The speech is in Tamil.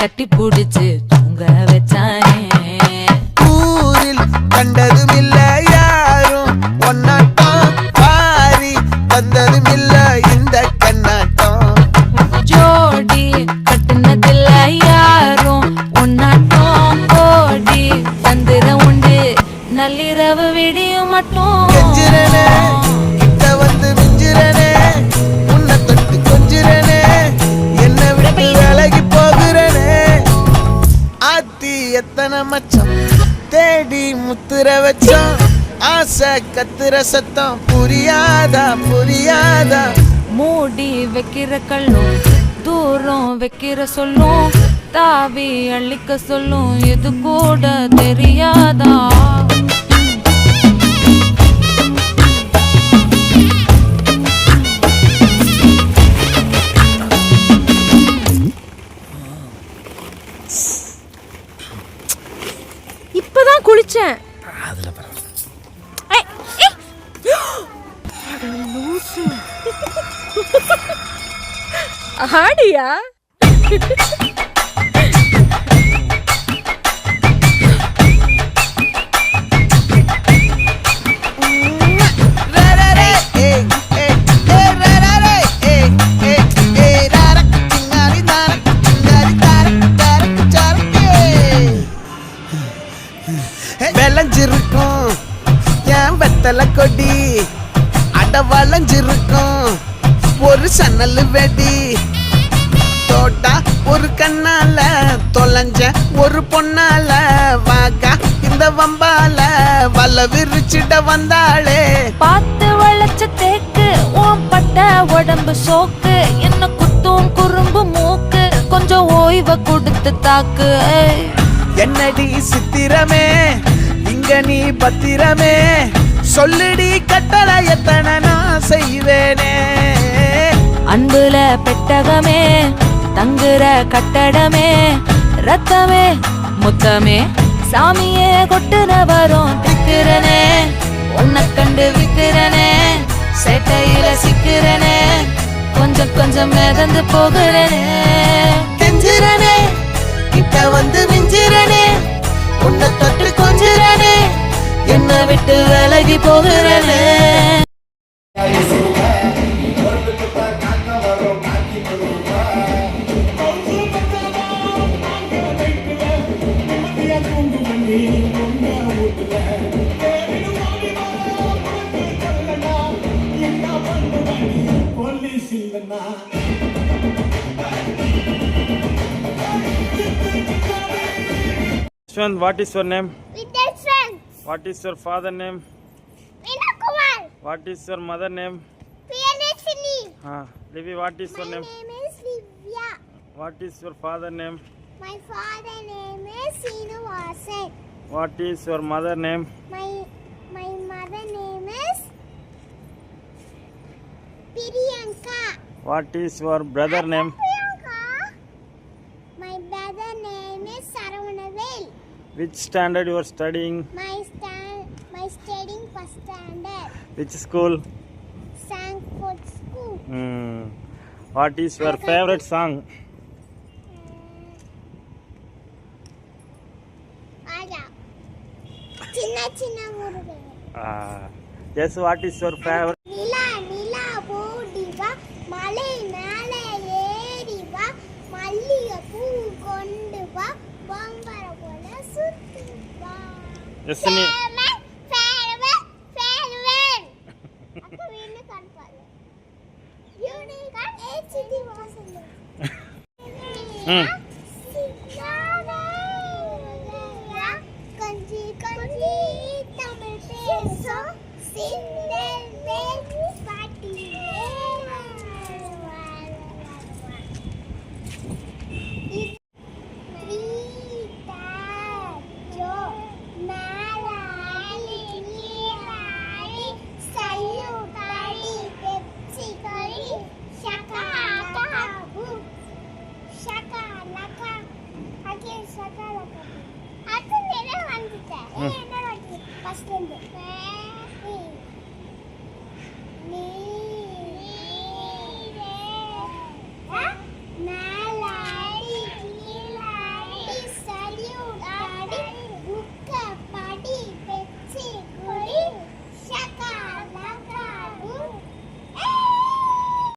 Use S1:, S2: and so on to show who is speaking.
S1: கட்டி புடிச்சு தூங்க வச்சானே.
S2: ஊரில் கண்டதும் இல்ல யாரும் ஒன்னாட்டம், பாரி வந்ததும் இல்ல இந்த கண்ணாட்டம்.
S1: ஜோடி கட்டுனதில்ல யாரும் ஒன்னாட்டம், கோடி தந்திர உண்டு நள்ளிரவு விடியும் மட்டும்.
S2: கெஞ்சிரனே கிட்ட வந்து மிஞ்சிரனே, உன்னை தொட்டு கொஞ்சிரனே, என்ன விட்டு விலகி போகிறனே. ஆத்தி எத்தனை மச்சம் தேடி முத்துற வச்சோம், ஆசை கத்துற சத்தம் புரியாதா புரியாதா.
S1: மூடி வைக்கிற கல்லும் தூரம் வைக்கிற சொல்லும், தாவி அள்ளிக்க சொல்லும் இது கூட தெரியாதா. இப்பதான் குளிச்சேன். ஆடியா
S2: விளைஞ்சிருக்கும் என் வெத்தலை கொடி, அட வளைஞ்சிருக்கும் ஒரு சன்னல் வெடி. தோட்டா ஒரு கண்ணால தொலைஞ்ச ஒரு பொண்ணால, வாகா இந்த வம்பால வல விரிச்சிட வந்தாளே.
S1: பார்த்து வளைச்ச தேக்கு ஓம் பட்ட உடம்பு சோக்கு, என்ன குத்தும் குறும்பு மூக்கு கொஞ்சம் ஓய்வ கொடுத்து தாக்கு.
S2: என்னடி சித்திரமே இங்க நீ பத்திரமே, சொல்லுடி கட்டளை எத்தனை நான் செய்வேனே.
S1: அன்புல பெட்டகமே தங்குற கட்டடமே, ரத்தமே முத்தமே சாமியே கொட்டுன வரும் திக்கிறனே. உன்னை கண்டு விக்கிறனே, சேட்டையில சிக்கிறனே, கொஞ்சம் கொஞ்சம் மிதந்து போகிறனே.
S2: கெஞ்சிரனே கிட்ட வந்து மிஞ்சிரனே, உன்னை தொட்டு கொஞ்சிரனே,
S1: என்ன விட்டு விலகி போகிறனே.
S3: What is your name?
S4: Vidyanshan.
S3: What is your father name?
S4: Vinakumar.
S3: What is your mother name?
S4: Priyadashini.
S3: Livy, what is your
S4: My
S3: name?
S4: name is Livya.
S3: What is your father name?
S4: My father name is Srinivasan.
S3: What is your mother name?
S4: My mother name is Priyanka.
S3: What is your brother name?
S4: Priyanka. My brother name is Saravanavel.
S3: Which standard you are studying?
S4: My studying first standard.
S3: Which school?
S4: Sankford School.
S3: What is your favorite song?
S4: Aja. Chinna chinna muruge.
S3: Yes, what is your favorite?
S4: Nila nila boodiva malai mele eriva malliga poo kondu va bambara pola sutti va.
S3: Yes,
S4: farewell. Akka veenu kanpala. Unique HD vasandu. Kanji Tamil peso sindel baby party. First